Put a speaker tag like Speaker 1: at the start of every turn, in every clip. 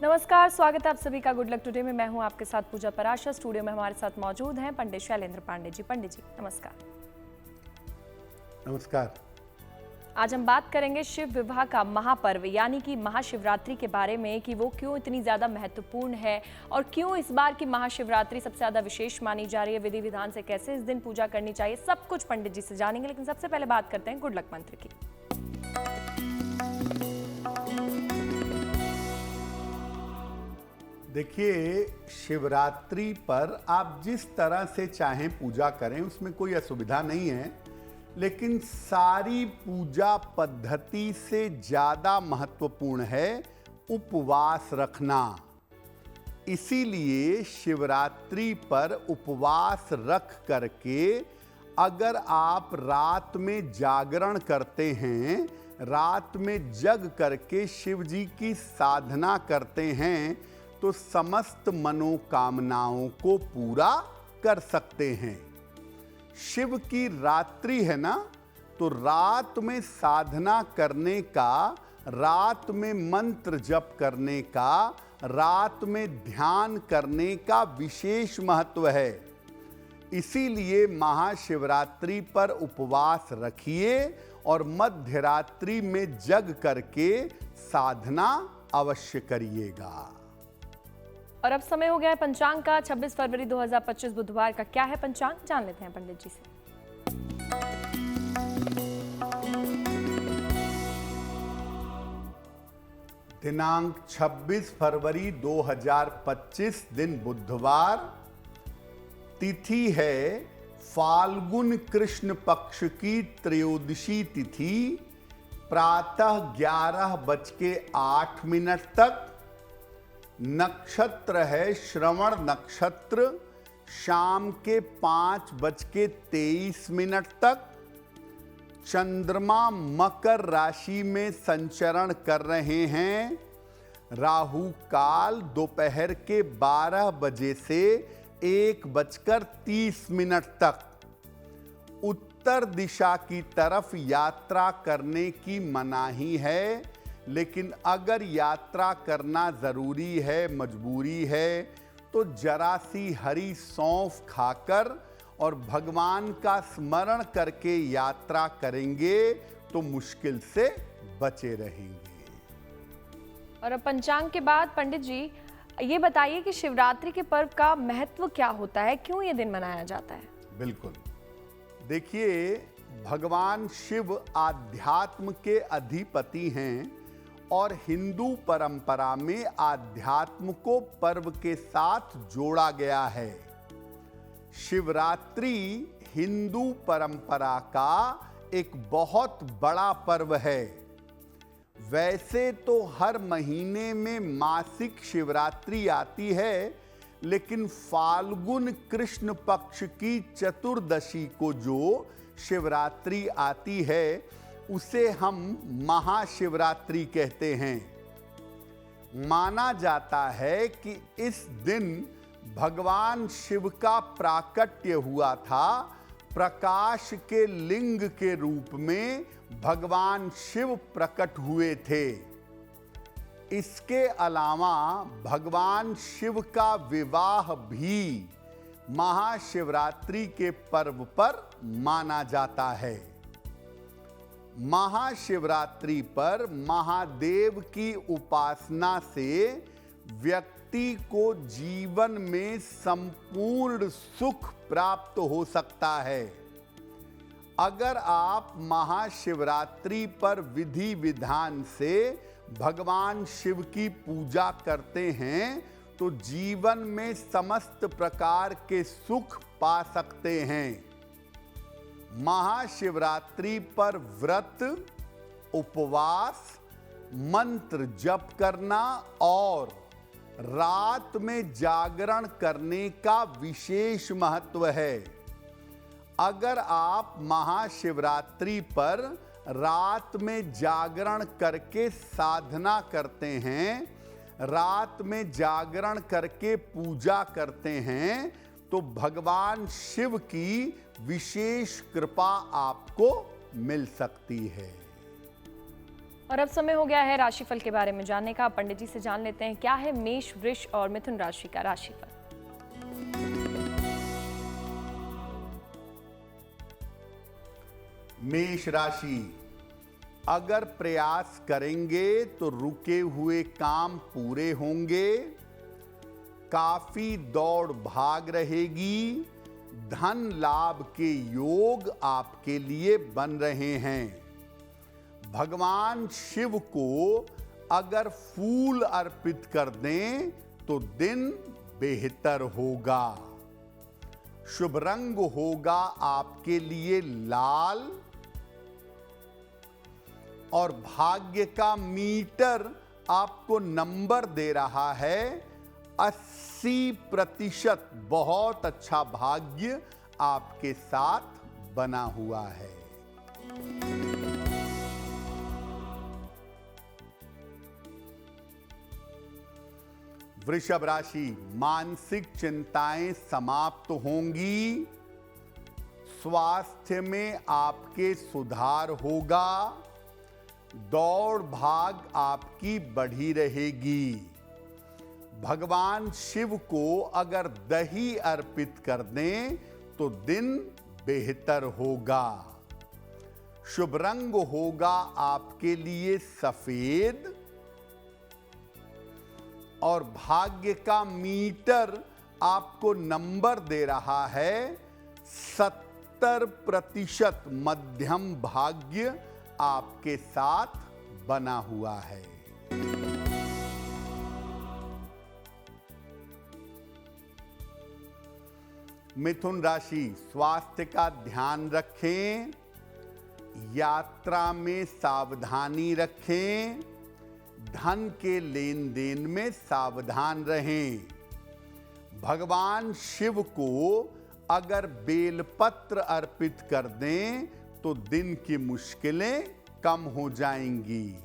Speaker 1: नमस्कार, स्वागत है आप सभी का गुड लक टुडे में। मैं हूं आपके साथ पूजा पराशर। स्टूडियो में हमारे साथ मौजूद हैं पंडित शैलेंद्र पांडे जी। पंडित जी नमस्कार।
Speaker 2: नमस्कार।
Speaker 1: आज हम बात करेंगे शिव विवाह का महापर्व यानी कि महाशिवरात्रि के बारे में कि वो क्यों इतनी ज्यादा महत्वपूर्ण है और क्यों इस बार की महाशिवरात्रि सबसे ज्यादा विशेष मानी जा रही है, विधि विधान से कैसे इस दिन पूजा करनी चाहिए, सब कुछ पंडित जी से जानेंगे। लेकिन सबसे पहले बात करते हैं गुड लक मंत्र की।
Speaker 2: देखिए, शिवरात्रि पर आप जिस तरह से चाहें पूजा करें, उसमें कोई असुविधा नहीं है, लेकिन सारी पूजा पद्धति से ज़्यादा महत्वपूर्ण है उपवास रखना। इसीलिए शिवरात्रि पर उपवास रख करके अगर आप रात में जागरण करते हैं, रात में जग करके शिव जी की साधना करते हैं, तो समस्त मनोकामनाओं को पूरा कर सकते हैं। शिव की रात्रि है ना, तो रात में साधना करने का, रात में मंत्र जप करने का, रात में ध्यान करने का विशेष महत्व है। इसीलिए महाशिवरात्रि पर उपवास रखिए और मध्य रात्रि में जग करके साधना अवश्य करिएगा।
Speaker 1: और अब समय हो गया है पंचांग का। 26 फरवरी 2025 बुधवार का क्या है पंचांग, जान लेते हैं पंडित जी से।
Speaker 2: दिनांक 26 फरवरी 2025 दिन बुधवार, तिथि है फाल्गुन कृष्ण पक्ष की त्रयोदशी तिथि, प्रातः 11:08 तक। नक्षत्र है श्रवण नक्षत्र, शाम के 5:23 तक। चंद्रमा मकर राशि में संचरण कर रहे हैं। राहु काल दोपहर के 12 बजे से 1:30 तक। उत्तर दिशा की तरफ यात्रा करने की मनाही है, लेकिन अगर यात्रा करना जरूरी है, मजबूरी है, तो जरा सी हरी सौंफ खाकर और भगवान का स्मरण करके यात्रा करेंगे तो मुश्किल से बचे रहेंगे।
Speaker 1: और अब पंचांग के बाद पंडित जी ये बताइए कि शिवरात्रि के पर्व का महत्व क्या होता है, क्यों ये दिन मनाया जाता है?
Speaker 2: बिल्कुल, देखिए, भगवान शिव आध्यात्म के अधिपति हैं और हिंदू परंपरा में आध्यात्म को पर्व के साथ जोड़ा गया है। शिवरात्रि हिंदू परंपरा का एक बहुत बड़ा पर्व है। वैसे तो हर महीने में मासिक शिवरात्रि आती है, लेकिन फाल्गुन कृष्ण पक्ष की चतुर्दशी को जो शिवरात्रि आती है, उसे हम महाशिवरात्रि कहते हैं। माना जाता है कि इस दिन भगवान शिव का प्राकट्य हुआ था। प्रकाश के लिंग के रूप में भगवान शिव प्रकट हुए थे। इसके अलावा भगवान शिव का विवाह भी महाशिवरात्रि के पर्व पर माना जाता है। महाशिवरात्रि पर महादेव की उपासना से व्यक्ति को जीवन में संपूर्ण सुख प्राप्त हो सकता है। अगर आप महाशिवरात्रि पर विधि विधान से भगवान शिव की पूजा करते हैं तो जीवन में समस्त प्रकार के सुख पा सकते हैं। महाशिवरात्रि पर व्रत, उपवास, मंत्र जप करना और रात में जागरण करने का विशेष महत्व है। अगर आप महाशिवरात्रि पर रात में जागरण करके साधना करते हैं, रात में जागरण करके पूजा करते हैं, तो भगवान शिव की विशेष कृपा आपको मिल सकती है।
Speaker 1: और अब समय हो गया है राशिफल के बारे में जानने का। पंडित जी से जान लेते हैं क्या है मेष, वृष और मिथुन राशि का राशिफल।
Speaker 2: मेष राशि, अगर प्रयास करेंगे तो रुके हुए काम पूरे होंगे। काफी दौड़ भाग रहेगी। धन लाभ के योग आपके लिए बन रहे हैं। भगवान शिव को अगर फूल अर्पित कर दें तो दिन बेहतर होगा। शुभ रंग होगा आपके लिए लाल और भाग्य का मीटर आपको नंबर दे रहा है 80%। बहुत अच्छा भाग्य आपके साथ बना हुआ है। वृषभ राशि, मानसिक चिंताएं समाप्त होंगी। स्वास्थ्य में आपके सुधार होगा। दौड़ भाग आपकी बढ़ी रहेगी। भगवान शिव को अगर दही अर्पित कर दें तो दिन बेहतर होगा। शुभ रंग होगा आपके लिए सफेद और भाग्य का मीटर आपको नंबर दे रहा है 70%। मध्यम भाग्य आपके साथ बना हुआ है। मिथुन राशि, स्वास्थ्य का ध्यान रखें। यात्रा में सावधानी रखें। धन के लेन देन में सावधान रहें। भगवान शिव को अगर बेलपत्र अर्पित कर दें तो दिन की मुश्किलें कम हो जाएंगी।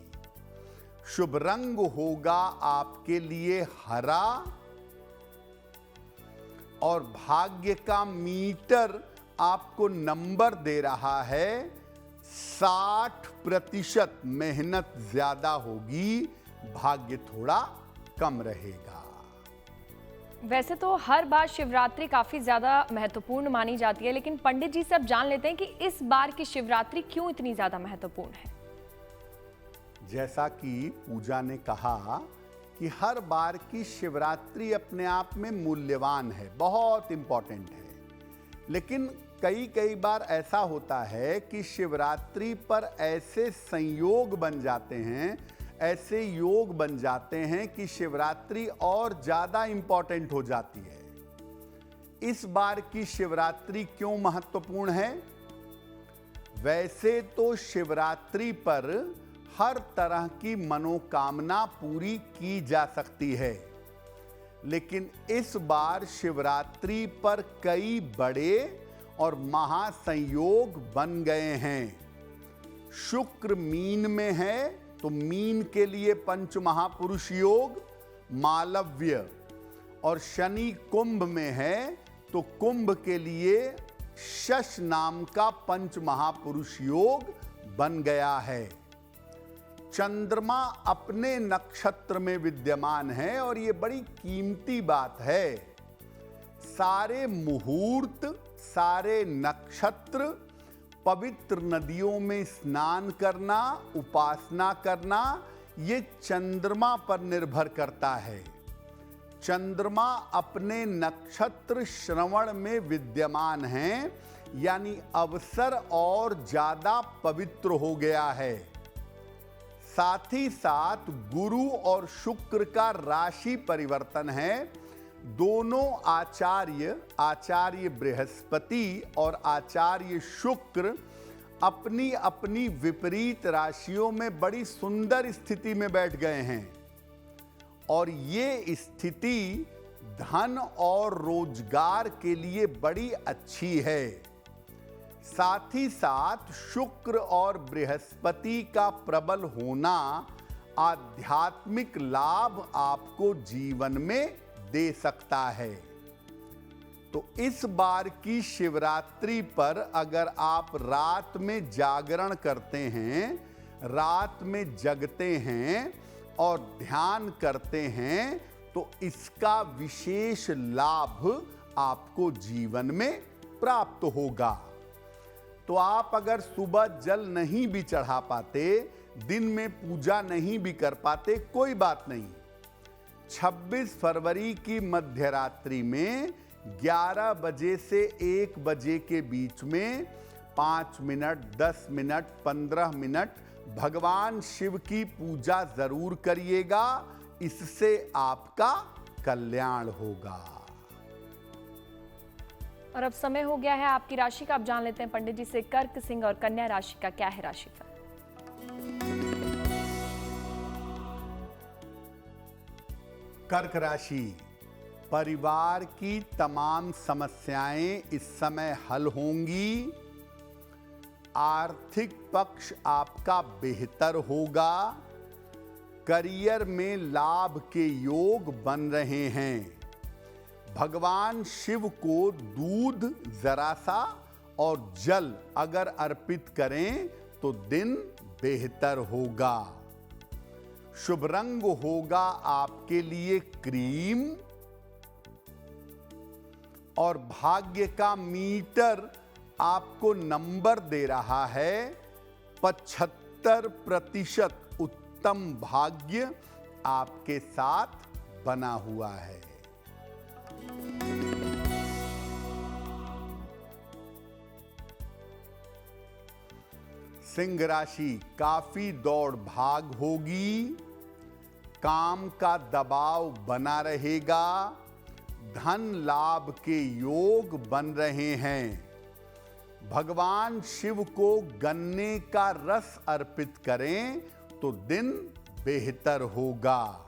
Speaker 2: शुभ रंग होगा आपके लिए हरा और भाग्य का मीटर आपको नंबर दे रहा है 60%। मेहनत ज्यादा होगी, भाग्य थोड़ा कम रहेगा।
Speaker 1: वैसे तो हर बार शिवरात्रि काफी ज्यादा महत्वपूर्ण मानी जाती है, लेकिन पंडित जी से अब जान लेते हैं कि इस बार की शिवरात्रि क्यों इतनी ज्यादा महत्वपूर्ण है।
Speaker 2: जैसा कि पूजा ने कहा कि हर बार की शिवरात्रि अपने आप में मूल्यवान है, बहुत इंपॉर्टेंट है, लेकिन कई बार ऐसा होता है कि शिवरात्रि पर ऐसे संयोग बन जाते हैं, ऐसे योग बन जाते हैं कि शिवरात्रि और ज्यादा इंपॉर्टेंट हो जाती है। इस बार की शिवरात्रि क्यों महत्वपूर्ण है? वैसे तो शिवरात्रि पर हर तरह की मनोकामना पूरी की जा सकती है, लेकिन इस बार शिवरात्रि पर कई बड़े और महासंयोग बन गए हैं। शुक्र मीन में है तो मीन के लिए पंच महापुरुष योग मालव्य, और शनि कुंभ में है तो कुंभ के लिए शश नाम का पंच महापुरुष योग बन गया है। चंद्रमा अपने नक्षत्र में विद्यमान है और ये बड़ी कीमती बात है। सारे मुहूर्त, सारे नक्षत्र, पवित्र नदियों में स्नान करना, उपासना करना, ये चंद्रमा पर निर्भर करता है। चंद्रमा अपने नक्षत्र श्रवण में विद्यमान है, यानी अवसर और ज्यादा पवित्र हो गया है। साथ ही साथ गुरु और शुक्र का राशि परिवर्तन है। दोनों आचार्य बृहस्पति और आचार्य शुक्र अपनी अपनी विपरीत राशियों में बड़ी सुंदर स्थिति में बैठ गए हैं, और ये स्थिति धन और रोजगार के लिए बड़ी अच्छी है। साथ ही साथ शुक्र और बृहस्पति का प्रबल होना आध्यात्मिक लाभ आपको जीवन में दे सकता है। तो इस बार की शिवरात्रि पर अगर आप रात में जागरण करते हैं, रात में जगते हैं और ध्यान करते हैं तो इसका विशेष लाभ आपको जीवन में प्राप्त होगा। तो आप अगर सुबह जल नहीं भी चढ़ा पाते, दिन में पूजा नहीं भी कर पाते, कोई बात नहीं। 26 फरवरी की मध्य रात्रि में 11 बजे से 1 बजे के बीच में 5 मिनट, 10 मिनट, 15 मिनट भगवान शिव की पूजा जरूर करिएगा। इससे आपका कल्याण होगा।
Speaker 1: और अब समय हो गया है आपकी राशि का। आप जान लेते हैं पंडित जी से कर्क, सिंह और कन्या राशि का क्या है राशिफल।
Speaker 2: कर्क राशि, परिवार की तमाम समस्याएं इस समय हल होंगी। आर्थिक पक्ष आपका बेहतर होगा। करियर में लाभ के योग बन रहे हैं। भगवान शिव को दूध जरा सा और जल अगर अर्पित करें तो दिन बेहतर होगा। शुभ रंग होगा आपके लिए क्रीम और भाग्य का मीटर आपको नंबर दे रहा है 75% उत्तम भाग्य आपके साथ बना हुआ है। सिंह राशि, काफी दौड़ भाग होगी। काम का दबाव बना रहेगा। धन लाभ के योग बन रहे हैं। भगवान शिव को गन्ने का रस अर्पित करें तो दिन बेहतर होगा।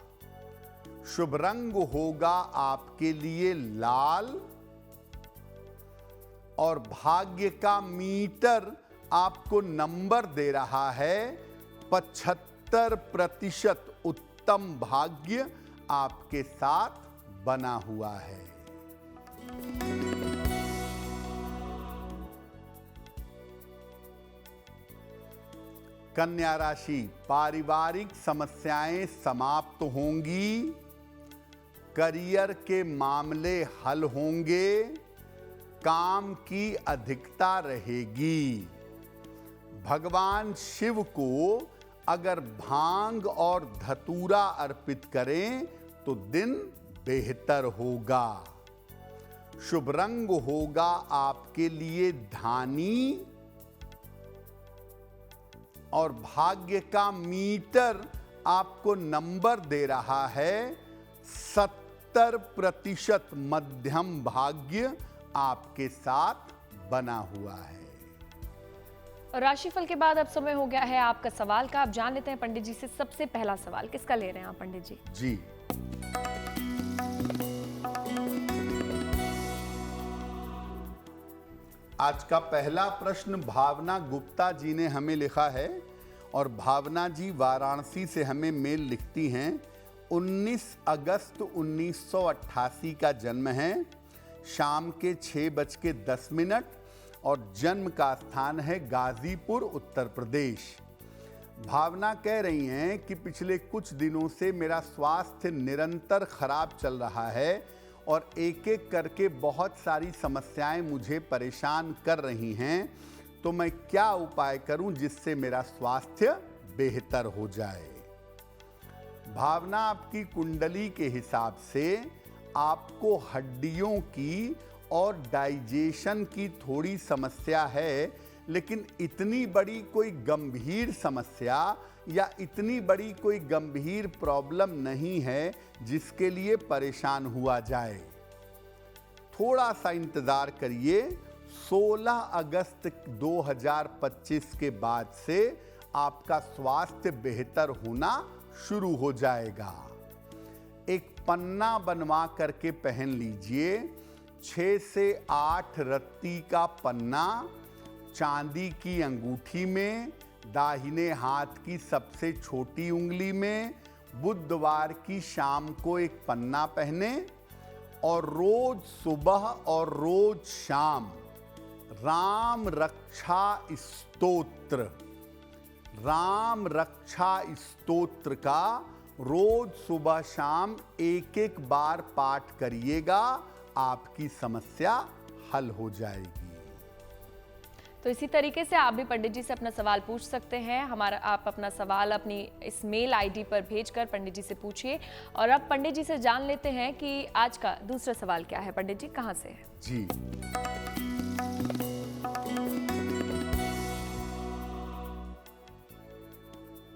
Speaker 2: शुभ रंग होगा आपके लिए लाल और भाग्य का मीटर आपको नंबर दे रहा है 75% उत्तम भाग्य आपके साथ बना हुआ है। कन्या राशि, पारिवारिक समस्याएं समाप्त होंगी। करियर के मामले हल होंगे। काम की अधिकता रहेगी। भगवान शिव को अगर भांग और धतूरा अर्पित करें तो दिन बेहतर होगा। शुभ रंग होगा आपके लिए धानी और भाग्य का मीटर आपको नंबर दे रहा है 70% मध्यम भाग्य आपके साथ बना हुआ है।
Speaker 1: राशिफल के बाद अब समय हो गया है आपका सवाल का। आप जान लेते हैं पंडित जी से सबसे पहला सवाल किसका ले रहे हैं आप पंडित जी।
Speaker 2: जी, आज का पहला प्रश्न भावना गुप्ता जी ने हमें लिखा है और भावना जी वाराणसी से हमें मेल लिखती हैं। 19 अगस्त 1988 का जन्म है। शाम के 6:10 और जन्म का स्थान है गाजीपुर, उत्तर प्रदेश। भावना कह रही हैं कि पिछले कुछ दिनों से मेरा स्वास्थ्य निरंतर खराब चल रहा है और एक एक करके बहुत सारी समस्याएं मुझे परेशान कर रही हैं। तो मैं क्या उपाय करूं जिससे मेरा स्वास्थ्य बेहतर हो जाए। भावना, आपकी कुंडली के हिसाब से आपको हड्डियों की और डाइजेशन की थोड़ी समस्या है, लेकिन इतनी बड़ी कोई गंभीर समस्या या इतनी बड़ी कोई गंभीर प्रॉब्लम नहीं है जिसके लिए परेशान हुआ जाए। थोड़ा सा इंतजार करिए। 16 अगस्त 2025 के बाद से आपका स्वास्थ्य बेहतर होना शुरू हो जाएगा। एक पन्ना बनवा करके पहन लीजिए। 6 से 8 रत्ती का पन्ना चांदी की अंगूठी में, दाहिने हाथ की सबसे छोटी उंगली में। बुधवार की शाम को एक पन्ना पहने और रोज सुबह और रोज शाम राम रक्षा स्तोत्र राम रक्षा स्तोत्र का रोज सुबह शाम एक एक बार पाठ करिएगा, आपकी समस्या हल हो जाएगी।
Speaker 1: तो इसी तरीके से आप भी पंडित जी से अपना सवाल पूछ सकते हैं। आप अपना सवाल अपनी इस मेल आईडी पर भेजकर पंडित जी से पूछिए। और अब पंडित जी से जान लेते हैं कि आज का दूसरा सवाल क्या है। पंडित जी कहाँ से है?
Speaker 2: जी,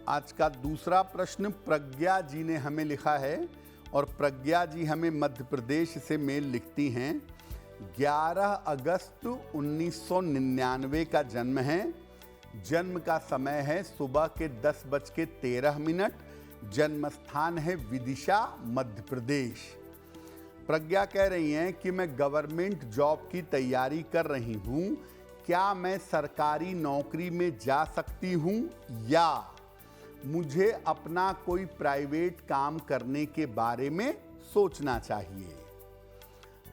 Speaker 2: आज का दूसरा प्रश्न प्रज्ञा जी ने हमें लिखा है और प्रज्ञा जी हमें मध्य प्रदेश से मेल लिखती हैं। 11 अगस्त 1999 का जन्म है। जन्म का समय है सुबह के 10:13। जन्म स्थान है विदिशा, मध्य प्रदेश। प्रज्ञा कह रही हैं कि मैं गवर्नमेंट जॉब की तैयारी कर रही हूँ, क्या मैं सरकारी नौकरी में जा सकती हूँ या मुझे अपना कोई प्राइवेट काम करने के बारे में सोचना चाहिए?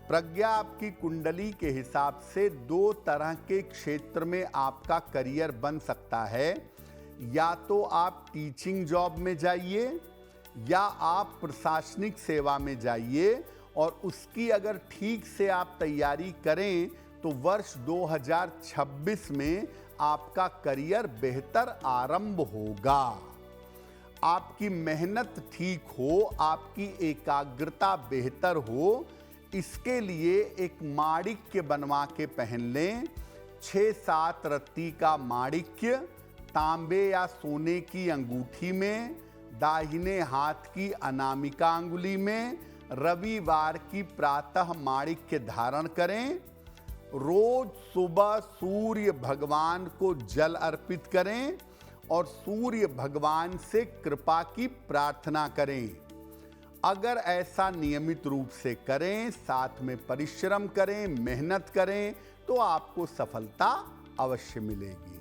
Speaker 2: प्रज्ञा, आपकी कुंडली के हिसाब से 2 तरह के क्षेत्र में आपका करियर बन सकता है। या तो आप टीचिंग जॉब में जाइए या आप प्रशासनिक सेवा में जाइए, और उसकी अगर ठीक से आप तैयारी करें तो वर्ष 2026 में आपका करियर बेहतर आरंभ होगा। आपकी मेहनत ठीक हो, आपकी एकाग्रता बेहतर हो, इसके लिए एक माणिक्य बनवा के पहन लें। 6-7 रत्ती का माणिक्य तांबे या सोने की अंगूठी में, दाहिने हाथ की अनामिका अंगुली में, रविवार की प्रातः माणिक्य धारण करें। रोज सुबह सूर्य भगवान को जल अर्पित करें और सूर्य भगवान से कृपा की प्रार्थना करें। अगर ऐसा नियमित रूप से करें, साथ में परिश्रम करें, मेहनत करें, तो आपको सफलता अवश्य मिलेगी।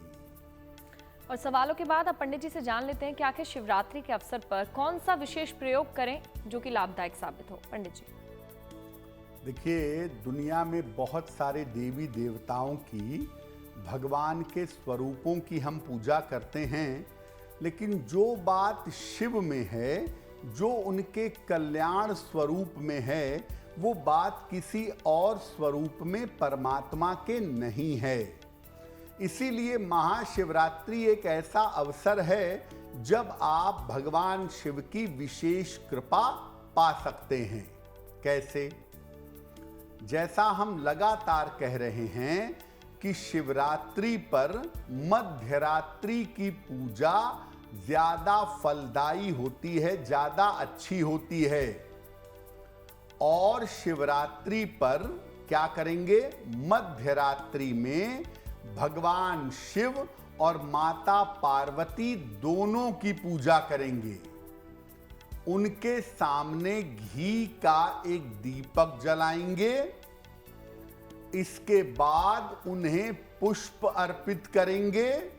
Speaker 1: और सवालों के बाद अब पंडित जी से जान लेते हैं कि आखिर शिवरात्रि के अवसर पर कौन सा विशेष प्रयोग करें जो कि लाभदायक साबित हो। पंडित जी
Speaker 2: देखिए, दुनिया में बहुत सारे देवी देवताओं की, भगवान के स्वरूपों की हम पूजा करते हैं, लेकिन जो बात शिव में है, जो उनके कल्याण स्वरूप में है, वो बात किसी और स्वरूप में परमात्मा के नहीं है। इसीलिए महाशिवरात्रि एक ऐसा अवसर है जब आप भगवान शिव की विशेष कृपा पा सकते हैं। कैसे? जैसा हम लगातार कह रहे हैं कि शिवरात्रि पर मध्यरात्रि की पूजा ज्यादा फलदायी होती है, ज्यादा अच्छी होती है। और शिवरात्रि पर क्या करेंगे? मध्यरात्रि में भगवान शिव और माता पार्वती दोनों की पूजा करेंगे। उनके सामने घी का एक दीपक जलाएंगे। इसके बाद उन्हें पुष्प अर्पित करेंगे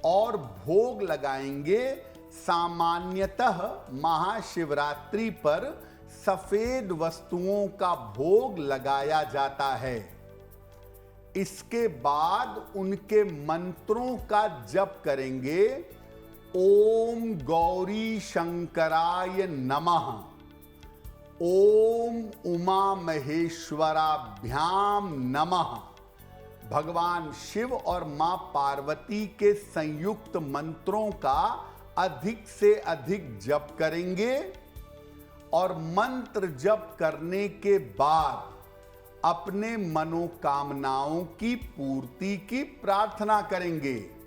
Speaker 2: और भोग लगाएंगे। सामान्यतः महाशिवरात्रि पर सफेद वस्तुओं का भोग लगाया जाता है। इसके बाद उनके मंत्रों का जप करेंगे। ओम गौरी शंकराय नमः, ओम उमा महेश्वराभ्याम नमः। भगवान शिव और मां पार्वती के संयुक्त मंत्रों का अधिक से अधिक जप करेंगे और मंत्र जप करने के बाद अपने मनोकामनाओं की पूर्ति की प्रार्थना करेंगे।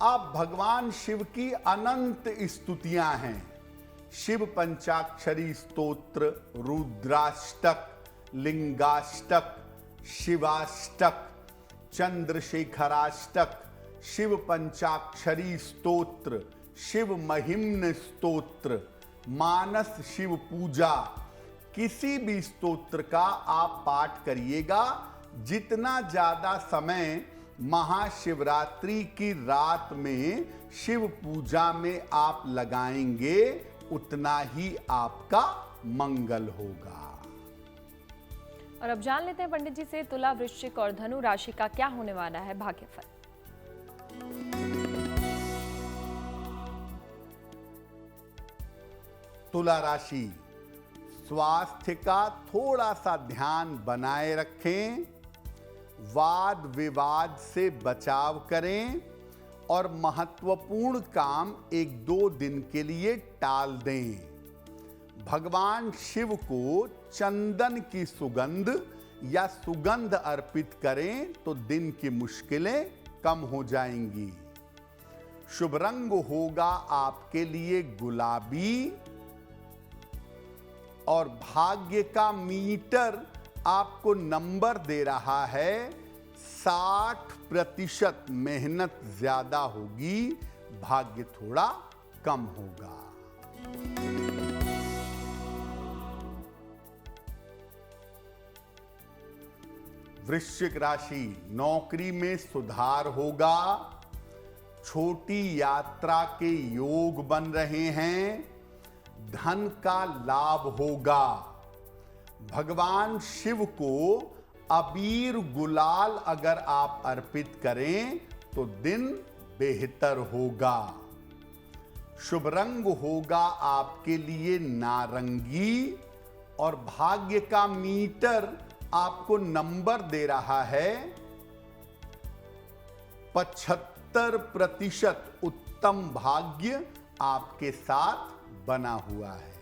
Speaker 2: अब भगवान शिव की अनंत स्तुतियां हैं। शिव पंचाक्षरी स्तोत्र, रुद्राष्टक, लिंगाष्टक, शिवाष्टक, चंद्रशेखराष्टक, शिव पंचाक्षरी स्तोत्र, शिव महिम्न स्तोत्र, मानस शिव पूजा, किसी भी स्तोत्र का आप पाठ करिएगा। जितना ज्यादा समय महाशिवरात्रि की रात में शिव पूजा में आप लगाएंगे, उतना ही आपका मंगल होगा।
Speaker 1: और अब जान लेते हैं पंडित जी से तुला, वृश्चिक और धनु राशि का क्या होने वाला है भाग्यफल।
Speaker 2: तुला राशि, स्वास्थ्य का थोड़ा सा ध्यान बनाए रखें, वाद विवाद से बचाव करें और महत्वपूर्ण काम 1-2 दिन के लिए टाल दें। भगवान शिव को चंदन की सुगंध या सुगंध अर्पित करें तो दिन की मुश्किलें कम हो जाएंगी। शुभ रंग होगा आपके लिए गुलाबी और भाग्य का मीटर आपको नंबर दे रहा है 60%। मेहनत ज्यादा होगी, भाग्य थोड़ा कम होगा। वृश्चिक राशि, नौकरी में सुधार होगा, छोटी यात्रा के योग बन रहे हैं, धन का लाभ होगा। भगवान शिव को अबीर गुलाल अगर आप अर्पित करें तो दिन बेहतर होगा। शुभ रंग होगा आपके लिए नारंगी और भाग्य का मीटर आपको नंबर दे रहा है 75%। उत्तम भाग्य आपके साथ बना हुआ है।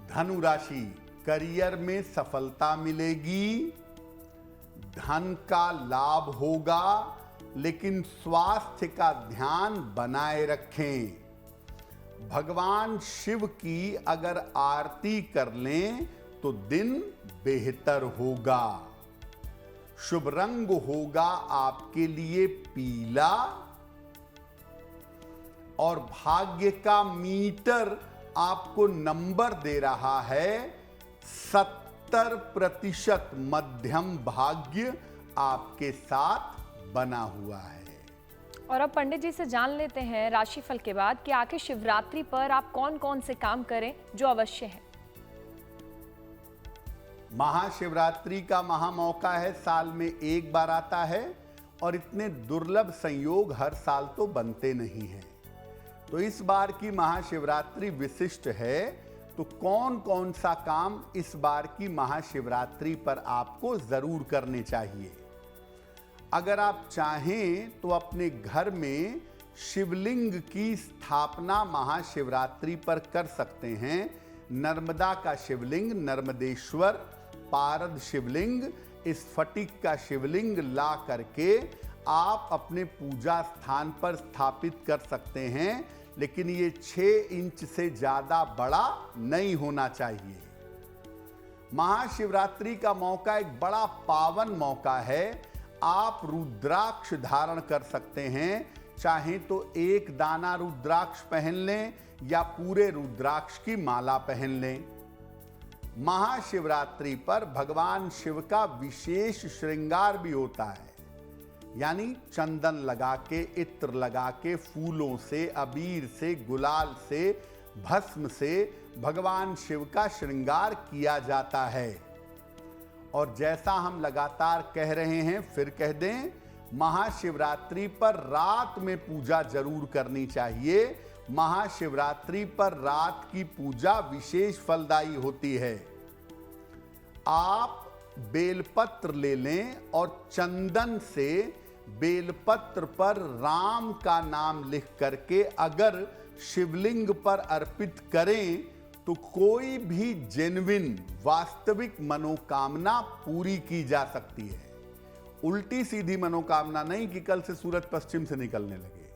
Speaker 2: धनु राशि, करियर में सफलता मिलेगी, धन का लाभ होगा, लेकिन स्वास्थ्य का ध्यान बनाए रखें। भगवान शिव की अगर आरती कर लें तो दिन बेहतर होगा। शुभ रंग होगा आपके लिए पीला और भाग्य का मीटर आपको नंबर दे रहा है 70%। मध्यम भाग्य आपके साथ बना हुआ है।
Speaker 1: और अब पंडित जी से जान लेते हैं राशिफल के बाद कि आखिर शिवरात्रि पर आप कौन कौन से काम करें जो अवश्य है।
Speaker 2: महाशिवरात्रि का महा मौका है, साल में एक बार आता है और इतने दुर्लभ संयोग हर साल तो बनते नहीं हैं। तो इस बार की महाशिवरात्रि विशिष्ट है, तो कौन कौन सा काम इस बार की महाशिवरात्रि पर आपको जरूर करने चाहिए। अगर आप चाहें तो अपने घर में शिवलिंग की स्थापना महाशिवरात्रि पर कर सकते हैं। नर्मदा का शिवलिंग, नर्मदेश्वर, पारद शिवलिंग, स्फटिक का शिवलिंग ला करके आप अपने पूजा स्थान पर स्थापित कर सकते हैं, लेकिन ये 6 इंच से ज्यादा बड़ा नहीं होना चाहिए। महाशिवरात्रि का मौका एक बड़ा पावन मौका है। आप रुद्राक्ष धारण कर सकते हैं, चाहे तो एक दाना रुद्राक्ष पहन लें या पूरे रुद्राक्ष की माला पहन लें। महाशिवरात्रि पर भगवान शिव का विशेष श्रृंगार भी होता है, यानी चंदन लगा के, इत्र लगा के, फूलों से, अबीर से, गुलाल से, भस्म से भगवान शिव का श्रृंगार किया जाता है। और जैसा हम लगातार कह रहे हैं, फिर कह दें, महाशिवरात्रि पर रात में पूजा जरूर करनी चाहिए। महाशिवरात्रि पर रात की पूजा विशेष फलदायी होती है। आप बेलपत्र ले लें और चंदन से बेलपत्र पर राम का नाम लिख करके अगर शिवलिंग पर अर्पित करें तो कोई भी जेन्युइन वास्तविक मनोकामना पूरी की जा सकती है। उल्टी सीधी मनोकामना नहीं कि कल से सूरज पश्चिम से निकलने लगे।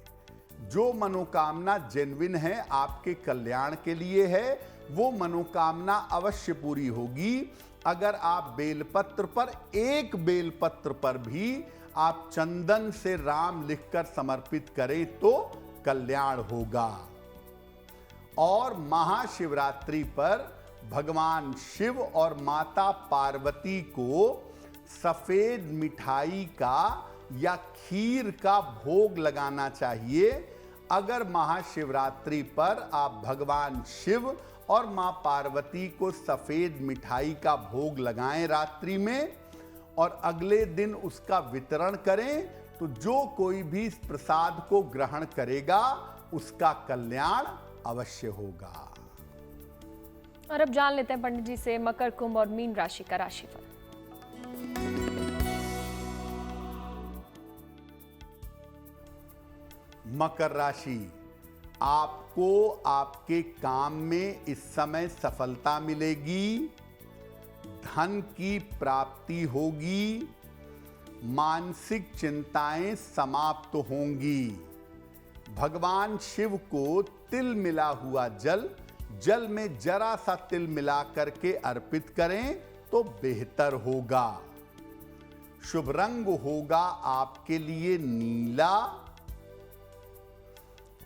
Speaker 2: जो मनोकामना जेन्युइन है, आपके कल्याण के लिए है, वो मनोकामना अवश्य पूरी होगी। अगर आप बेलपत्र पर, एक बेलपत्र पर भी आप चंदन से राम लिखकर समर्पित करें तो कल्याण होगा। और महाशिवरात्रि पर भगवान शिव और माता पार्वती को सफेद मिठाई का या खीर का भोग लगाना चाहिए। अगर महाशिवरात्रि पर आप भगवान शिव और मां पार्वती को सफेद मिठाई का भोग लगाएं रात्रि में, और अगले दिन उसका वितरण करें, तो जो कोई भी इस प्रसाद को ग्रहण करेगा उसका कल्याण अवश्य होगा।
Speaker 1: और अब जान लेते हैं पंडित जी से मकर, कुंभ और मीन राशि का राशिफल।
Speaker 2: मकर राशि, आपको आपके काम में इस समय सफलता मिलेगी, धन की प्राप्ति होगी, मानसिक चिंताएं समाप्त होंगी। भगवान शिव को तिल मिला हुआ जल में जरा सा तिल मिला करके अर्पित करें तो बेहतर होगा। शुभ रंग होगा आपके लिए नीला,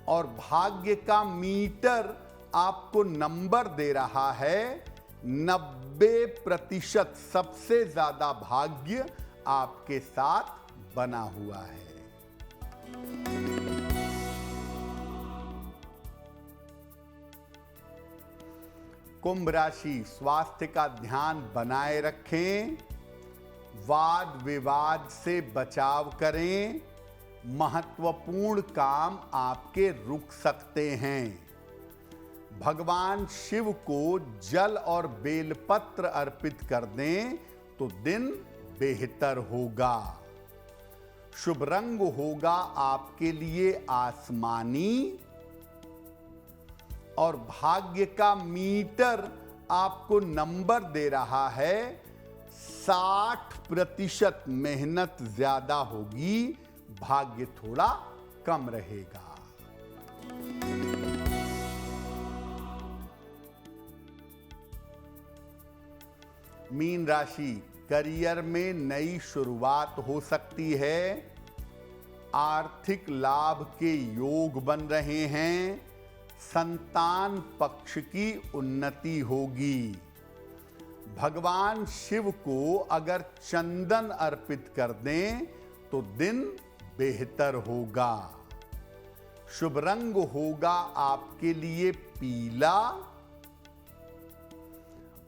Speaker 2: और भाग्य का मीटर आपको नंबर दे रहा है 90%। सबसे ज्यादा भाग्य आपके साथ बना हुआ है। कुंभ राशि, स्वास्थ्य का ध्यान बनाए रखें, वाद विवाद से बचाव करें, महत्वपूर्ण काम आपके रुक सकते हैं। भगवान शिव को जल और बेलपत्र अर्पित कर दें तो दिन बेहतर होगा। शुभ रंग होगा आपके लिए आसमानी, और भाग्य का मीटर आपको नंबर दे रहा है 60%। मेहनत ज्यादा होगी, भाग्य थोड़ा कम रहेगा। मीन राशि, करियर में नई शुरुआत हो सकती है, आर्थिक लाभ के योग बन रहे हैं, संतान पक्ष की उन्नति होगी। भगवान शिव को अगर चंदन अर्पित कर दें तो दिन बेहतर होगा। शुभ रंग होगा आपके लिए पीला,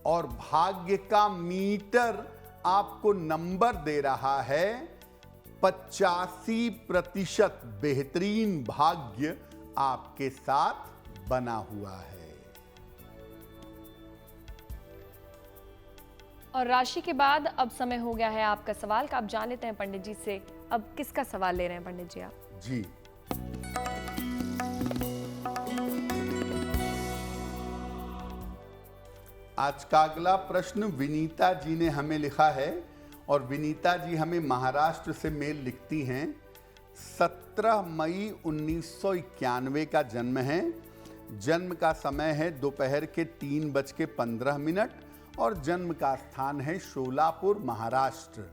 Speaker 2: और भाग्य का मीटर आपको नंबर दे रहा है 85%। बेहतरीन भाग्य आपके साथ बना हुआ है।
Speaker 1: और राशि के बाद अब समय हो गया है आपका सवाल का। अब जान लेते हैं पंडित जी से, अब किसका सवाल ले रहे हैं पंडित जी आप?
Speaker 2: जी, आज का अगला प्रश्न विनीता जी ने हमें लिखा है, और विनीता जी हमें महाराष्ट्र से मेल लिखती हैं। 17 मई 1991 का जन्म है। जन्म का समय है दोपहर के 3:15, और जन्म का स्थान है शोलापुर, महाराष्ट्र।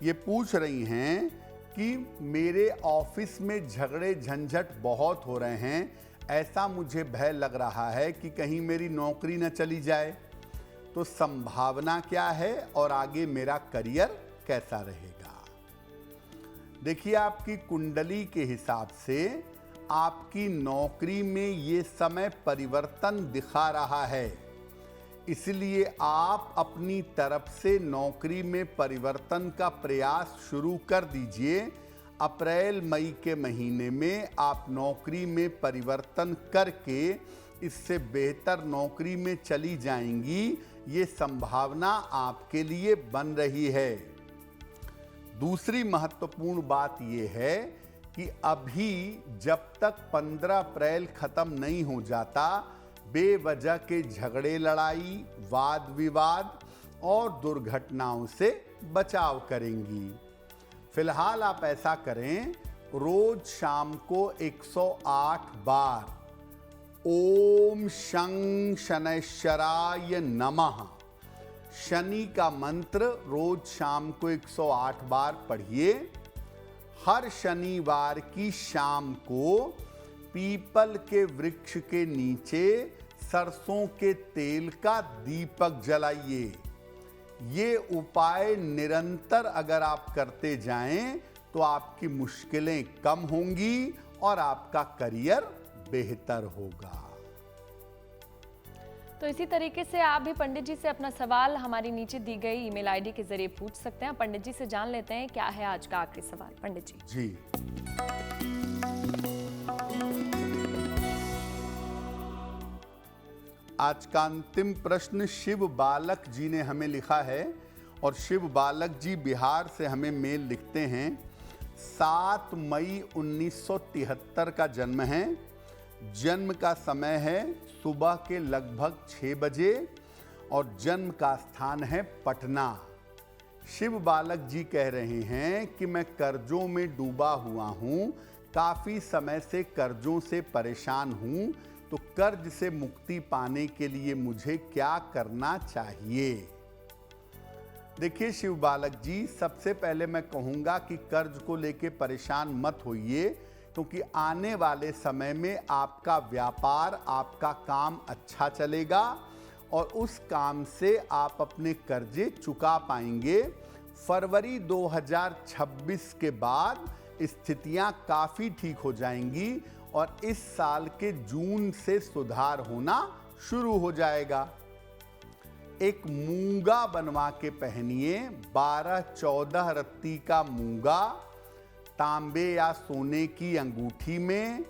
Speaker 2: ये पूछ रही हैं कि मेरे ऑफिस में झगड़े झंझट बहुत हो रहे हैं, ऐसा मुझे भय लग रहा है कि कहीं मेरी नौकरी न चली जाए, तो संभावना क्या है और आगे मेरा करियर कैसा रहेगा? देखिए, आपकी कुंडली के हिसाब से आपकी नौकरी में ये समय परिवर्तन दिखा रहा है, इसलिए आप अपनी तरफ से नौकरी में परिवर्तन का प्रयास शुरू कर दीजिए। अप्रैल मई के महीने में आप नौकरी में परिवर्तन करके इससे बेहतर नौकरी में चली जाएंगी, ये संभावना आपके लिए बन रही है। दूसरी महत्वपूर्ण बात यह है कि अभी जब तक 15 अप्रैल खत्म नहीं हो जाता, बेवजह के झगड़े, लड़ाई, वाद विवाद और दुर्घटनाओं से बचाव करेंगी। फिलहाल आप ऐसा करें, रोज शाम को 108 बार ओम शं शनैश्चराय नमः, शनि का मंत्र रोज शाम को 108 बार पढ़िए। हर शनिवार की शाम को पीपल के वृक्ष के नीचे सरसों के तेल का दीपक जलाइए। ये उपाय निरंतर अगर आप करते जाएं तो आपकी मुश्किलें कम होंगी और आपका करियर बेहतर होगा।
Speaker 1: तो इसी तरीके से आप भी पंडित जी से अपना सवाल हमारी नीचे दी गई ईमेल आईडी के जरिए पूछ सकते हैं। पंडित जी से जान लेते हैं क्या है आज का आखिरी सवाल। पंडित जी
Speaker 2: जी, आज का अंतिम प्रश्न शिव बालक जी ने हमें लिखा है और शिव बालक जी बिहार से हमें मेल लिखते हैं। 7 मई 1973 का जन्म है। जन्म का समय है सुबह के लगभग 6 बजे और जन्म का स्थान है पटना। शिव बालक जी कह रहे हैं कि मैं कर्जों में डूबा हुआ हूँ, काफ़ी समय से कर्जों से परेशान हूँ, तो कर्ज से मुक्ति पाने के लिए मुझे क्या करना चाहिए। देखिए शिव बालक जी, सबसे पहले मैं कहूँगा कि कर्ज को लेके परेशान मत होइए, क्योंकि आने वाले समय में आपका व्यापार, आपका काम अच्छा चलेगा और उस काम से आप अपने कर्जे चुका पाएंगे। फरवरी 2026 के बाद स्थितियां काफ़ी ठीक हो जाएंगी और इस साल के जून से सुधार होना शुरू हो जाएगा। एक मूंगा बनवा के पहनिए, 12-14 रत्ती का मूंगा तांबे या सोने की अंगूठी में,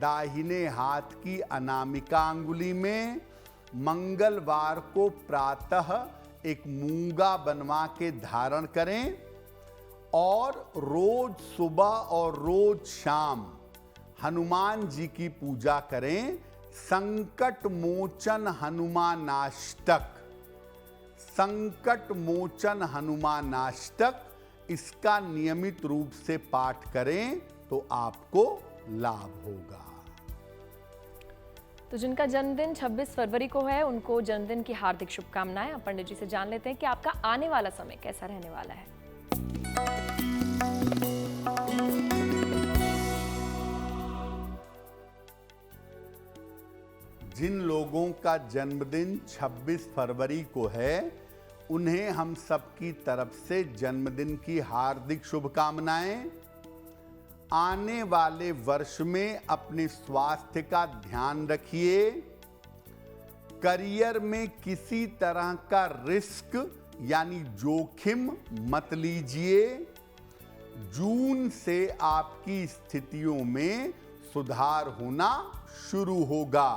Speaker 2: दाहिने हाथ की अनामिका अंगुली में। मंगलवार को प्रातः एक मूंगा बनवा के धारण करें और रोज सुबह और रोज शाम हनुमान जी की पूजा करें। संकट मोचन हनुमानाष्टक, संकट मोचन हनुमानाष्टक, इसका नियमित रूप से पाठ करें तो आपको लाभ होगा।
Speaker 1: तो जिनका जन्मदिन 26 फरवरी को है उनको जन्मदिन की हार्दिक शुभकामनाएं। आप पंडित जी से जान लेते हैं कि आपका आने वाला समय कैसा रहने वाला है।
Speaker 2: जिन लोगों का जन्मदिन 26 फरवरी को है उन्हें हम सबकी तरफ से जन्मदिन की हार्दिक शुभकामनाएं। आने वाले वर्ष में अपने स्वास्थ्य का ध्यान रखिए। करियर में किसी तरह का रिस्क यानी जोखिम मत लीजिए। जून से आपकी स्थितियों में सुधार होना शुरू होगा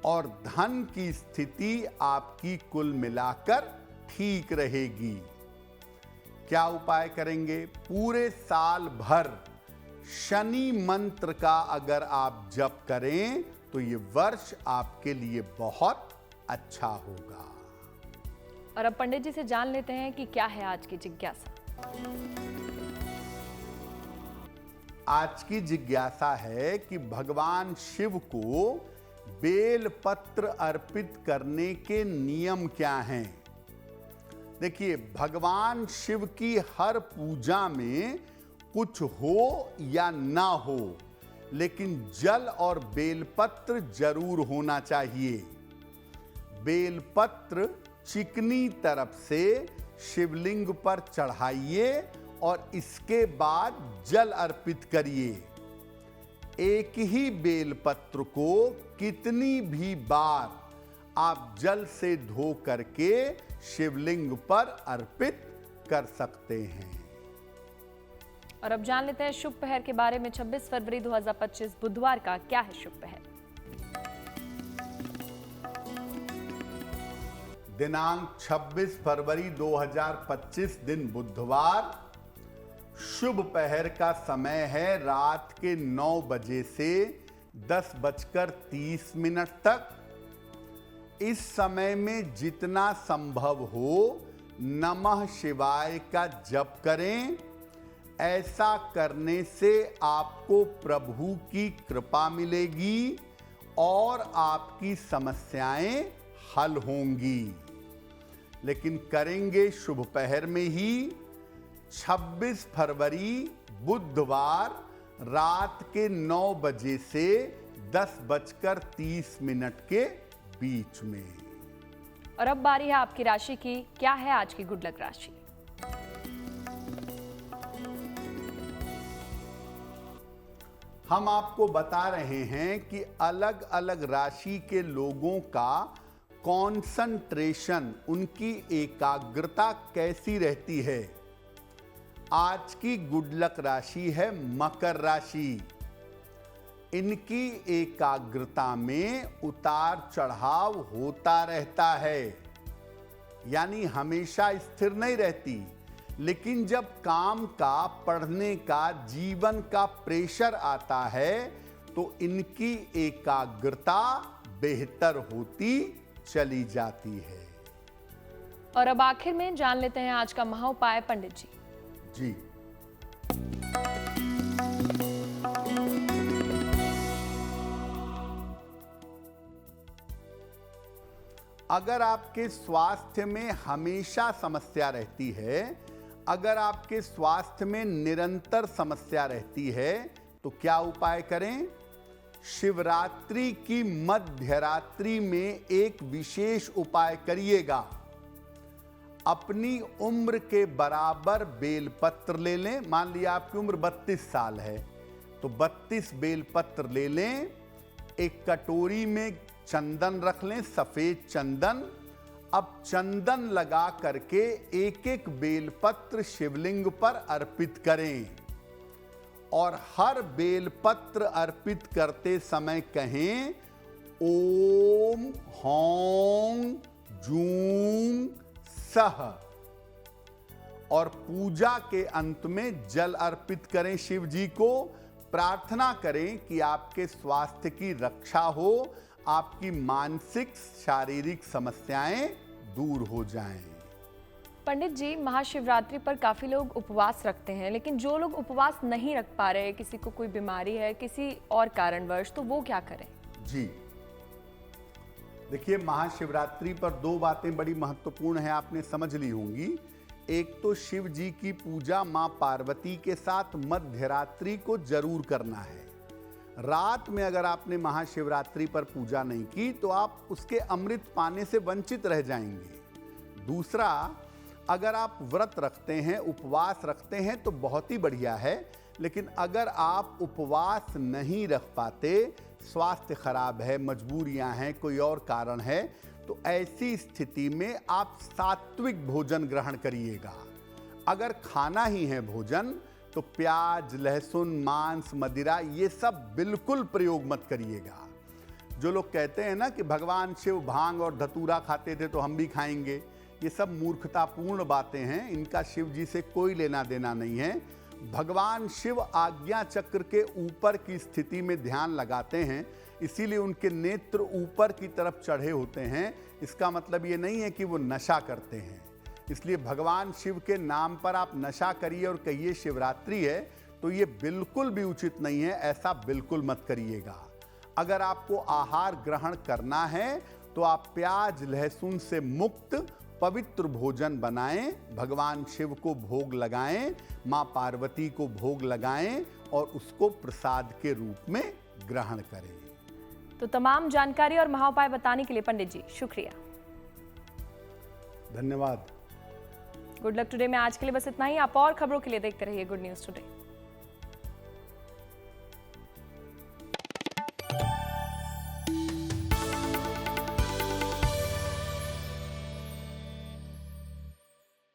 Speaker 2: और धन की स्थिति आपकी कुल मिलाकर ठीक रहेगी। क्या उपाय करेंगे? पूरे साल भर शनि मंत्र का अगर आप जप करें तो ये वर्ष आपके लिए बहुत अच्छा होगा।
Speaker 1: और अब पंडित जी से जान लेते हैं कि क्या है आज की जिज्ञासा।
Speaker 2: आज की जिज्ञासा है कि भगवान शिव को बेल पत्र अर्पित करने के नियम क्या हैं। देखिए, भगवान शिव की हर पूजा में कुछ हो या ना हो, लेकिन जल और बेलपत्र जरूर होना चाहिए। बेलपत्र चिकनी तरफ से शिवलिंग पर चढ़ाइए और इसके बाद जल अर्पित करिए। एक ही बेलपत्र को कितनी भी बार आप जल से धो करके शिवलिंग पर अर्पित कर सकते हैं।
Speaker 1: और अब जान लेते हैं शुभ पहर के बारे में। 26 फरवरी 2025 बुधवार का क्या है शुभ पहर।
Speaker 2: दिनांक 26 फरवरी 2025 दिन बुधवार। शुभ पहर का समय है रात के 9 बजे से 10:30 तक। इस समय में जितना संभव हो नमः शिवाय का जप करें। ऐसा करने से आपको प्रभु की कृपा मिलेगी और आपकी समस्याएं हल होंगी। लेकिन करेंगे शुभ पहर में ही। 26 फरवरी बुधवार रात के 9 बजे से 10:30 के बीच में।
Speaker 1: और अब बारी है आपकी राशि की। क्या है आज की गुड लक राशि।
Speaker 2: हम आपको बता रहे हैं कि अलग अलग राशि के लोगों का कंसंट्रेशन, उनकी एकाग्रता कैसी रहती है। आज की गुड लक राशि है मकर राशि। इनकी एकाग्रता में उतार चढ़ाव होता रहता है, यानी हमेशा स्थिर नहीं रहती। लेकिन जब काम का, पढ़ने का, जीवन का प्रेशर आता है तो इनकी एकाग्रता बेहतर होती चली जाती है।
Speaker 1: और अब आखिर में जान लेते हैं आज का महाउपाय पंडित जी।
Speaker 2: जी, अगर आपके स्वास्थ्य में हमेशा समस्या रहती है, अगर आपके स्वास्थ्य में निरंतर समस्या रहती है, तो क्या उपाय करें। शिवरात्रि की मध्य रात्रि में एक विशेष उपाय करिएगा। अपनी उम्र के बराबर बेलपत्र ले लें। मान लिया आपकी उम्र 32 साल है, तो 32 बेलपत्र ले लें। एक कटोरी में चंदन रख लें, सफेद चंदन। अब चंदन लगा करके एक एक बेलपत्र शिवलिंग पर अर्पित करें और हर बेलपत्र अर्पित करते समय कहें ओम हौं जूं सह, और पूजा के अंत में जल अर्पित करें शिव जी को। प्रार्थना करें कि आपके स्वास्थ्य की रक्षा हो, आपकी मानसिक शारीरिक समस्याएं दूर हो जाएं।
Speaker 1: पंडित जी, महाशिवरात्रि पर काफ़ी लोग उपवास रखते हैं, लेकिन जो लोग उपवास नहीं रख पा रहे, किसी को कोई बीमारी है, किसी और कारणवश, तो वो क्या करें।
Speaker 2: जी देखिए, महाशिवरात्रि पर दो बातें बड़ी महत्वपूर्ण हैं, आपने समझ ली होंगी। एक तो शिव जी की पूजा मां पार्वती के साथ मध्य रात्रि को जरूर करना है। रात में अगर आपने महाशिवरात्रि पर पूजा नहीं की तो आप उसके अमृत पाने से वंचित रह जाएंगे। दूसरा, अगर आप व्रत रखते हैं, उपवास रखते हैं तो बहुत ही बढ़िया है, लेकिन अगर आप उपवास नहीं रख पाते, स्वास्थ्य खराब है, मजबूरियां हैं, कोई और कारण है, तो ऐसी स्थिति में आप सात्विक भोजन ग्रहण करिएगा। अगर खाना ही है भोजन, तो प्याज, लहसुन, मांस, मदिरा ये सब बिल्कुल प्रयोग मत करिएगा। जो लोग कहते हैं ना कि भगवान शिव भांग और धतूरा खाते थे तो हम भी खाएंगे, ये सब मूर्खतापूर्ण बातें हैं। इनका शिव जी से कोई लेना देना नहीं है। भगवान शिव आज्ञा चक्र के ऊपर की स्थिति में ध्यान लगाते हैं, इसीलिए उनके नेत्र ऊपर की तरफ चढ़े होते हैं। इसका मतलब ये नहीं है कि वो नशा करते हैं। इसलिए भगवान शिव के नाम पर आप नशा करिए और कहिए शिवरात्रि है, तो ये बिल्कुल भी उचित नहीं है। ऐसा बिल्कुल मत करिएगा। अगर आपको आहार ग्रहण करना है तो आप प्याज लहसुन से मुक्त पवित्र भोजन बनाएं, भगवान शिव को भोग लगाएं, मां पार्वती को भोग लगाएं और उसको प्रसाद के रूप में ग्रहण करें।
Speaker 1: तो तमाम जानकारी और महाउपाय बताने के लिए पंडित जी शुक्रिया।
Speaker 2: धन्यवाद।
Speaker 1: गुड लक टुडे में आज के लिए बस इतना ही। आप और खबरों के लिए देखते रहिए गुड न्यूज़ टुडे।